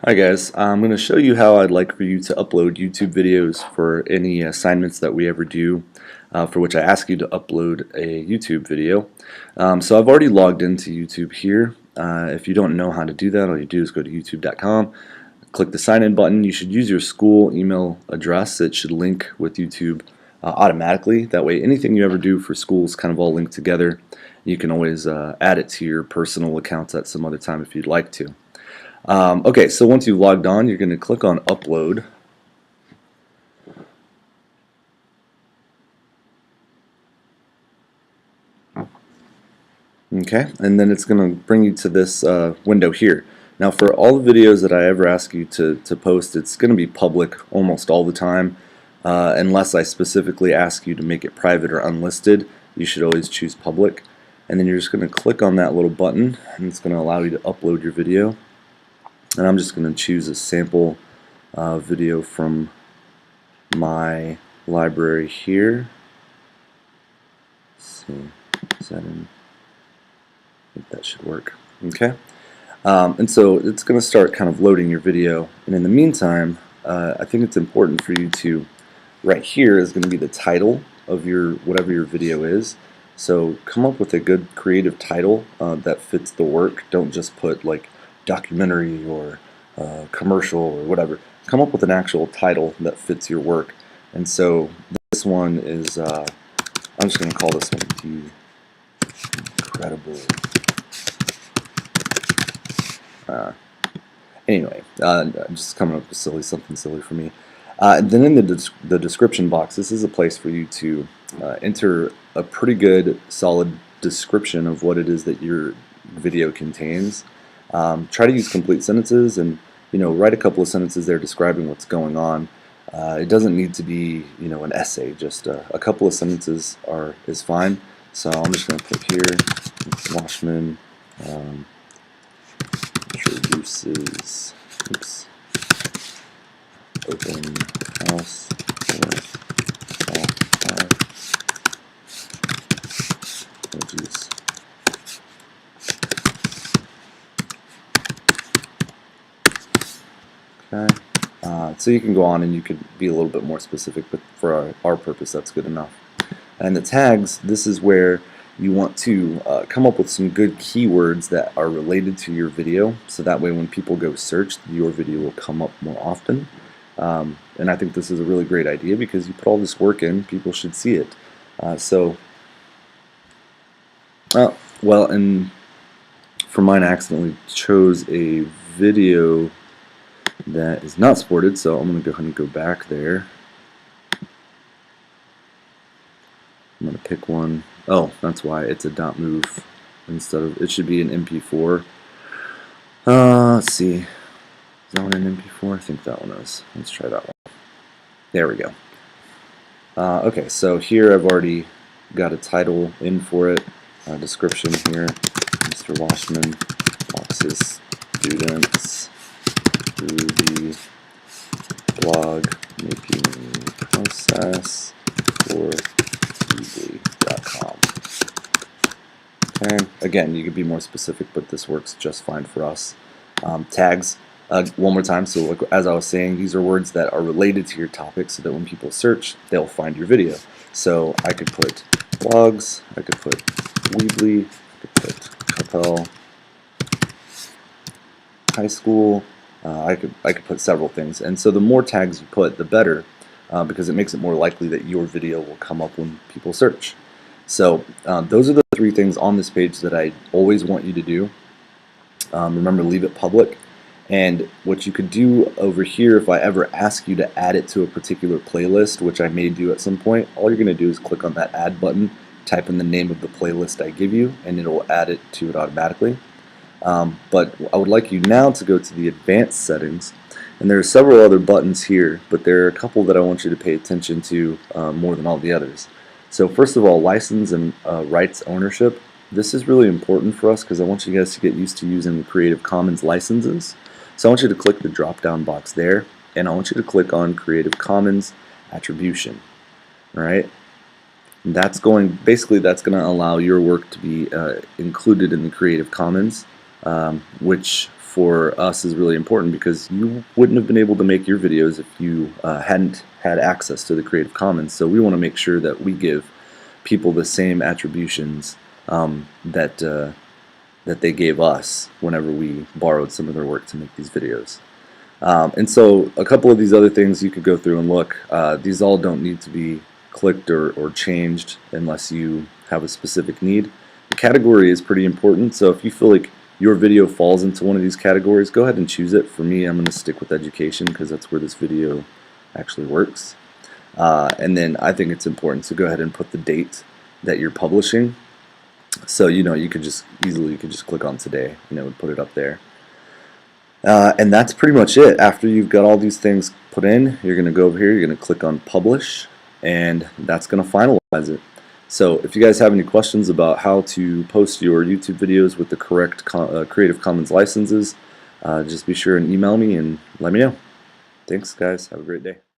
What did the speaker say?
Hi guys, I'm going to show you how I'd like for you to upload YouTube videos for any assignments that we ever do, for which I ask you to upload a YouTube video. So I've already logged into YouTube here. If you don't know how to do that, all you do is go to youtube.com, click the sign in button. You should use your school email address. It should link with YouTube automatically. That way anything you ever do for school is kind of all linked together. You can always add it to your personal accounts at some other time if you'd like to. Okay, so once you've logged on, you're going to click on Upload. Okay, and then it's going to bring you to this window here. Now for all the videos that I ever ask you to post, it's going to be public almost all the time, unless I specifically ask you to make it private or unlisted. You should always choose public. And then you're just going to click on that little button, and it's going to allow you to upload your video. And I'm just going to choose a sample video from my library here. Let's see, is that in? I think that should work. Okay, and so it's going to start kind of loading your video. And in the meantime, I think it's important for you to, right here is going to be the title of your whatever your video is. So come up with a good creative title that fits the work. Don't just put like documentary or commercial or whatever. Come up with an actual title that fits your work. And so this one is, I'm just going to call this one The Incredible. Anyway, I'm just coming up with something silly for me. Then in the description box, this is a place for you to enter a pretty good, solid description of what it is that your video contains. Try to use complete sentences, and write a couple of sentences there describing what's going on. It doesn't need to be an essay. Just a couple of sentences is fine. So I'm just going to put here, Washman introduces open house for all emojis. Okay. So you can go on and you could be a little bit more specific, but for our purpose that's good enough. And the tags, this is where you want to come up with some good keywords that are related to your video, so that way when people go search, your video will come up more often. And I think this is a really great idea because you put all this work in, people should see it. Well, and for mine I accidentally chose a video that is not supported, so I'm going to go ahead and go back there. I'm going to pick one. Oh, that's why it's a .mov instead of, it should be an MP4. Let's see. Is that one an MP4? I think that one is. Let's try that one. There we go. Okay, so here I've already got a title in for it. Description here. Mr. Washman walks his students through the blog making process for Weebly.com. Okay, again, you could be more specific, but this works just fine for us. Tags, one more time. So like, as I was saying, these are words that are related to your topic so that when people search, they'll find your video. So I could put blogs, I could put Weebly, I could put Capel High School, I could put several things. And so the more tags you put, the better, because it makes it more likely that your video will come up when people search. So those are the three things on this page that I always want you to do. Remember, leave it public. And what you could do over here, if I ever ask you to add it to a particular playlist, which I may do at some point, all you're going to do is click on that add button, type in the name of the playlist I give you, and it'll add it to it automatically. But I would like you now to go to the advanced settings, and there are several other buttons here, but there are a couple that I want you to pay attention to more than all the others. So first of all, license and rights ownership. This is really important for us because I want you guys to get used to using Creative Commons licenses. So I want you to click the drop down box there, and I want you to click on Creative Commons Attribution. Alright? Basically that's going to allow your work to be included in the Creative Commons, which for us is really important because you wouldn't have been able to make your videos if you hadn't had access to the Creative Commons. So we want to make sure that we give people the same attributions that they gave us whenever we borrowed some of their work to make these videos. And so a couple of these other things you could go through and look. These all don't need to be clicked or changed unless you have a specific need. The category is pretty important, so if you feel like your video falls into one of these categories, go ahead and choose it. For me, I'm going to stick with education because that's where this video actually works. And then I think it's important to go ahead and put the date that you're publishing. So you could just easily click on today, and put it up there. And that's pretty much it. After you've got all these things put in, you're going to go over here, you're going to click on publish, and that's going to finalize it. So if you guys have any questions about how to post your YouTube videos with the correct Creative Commons licenses, just be sure and email me and let me know. Thanks guys, have a great day.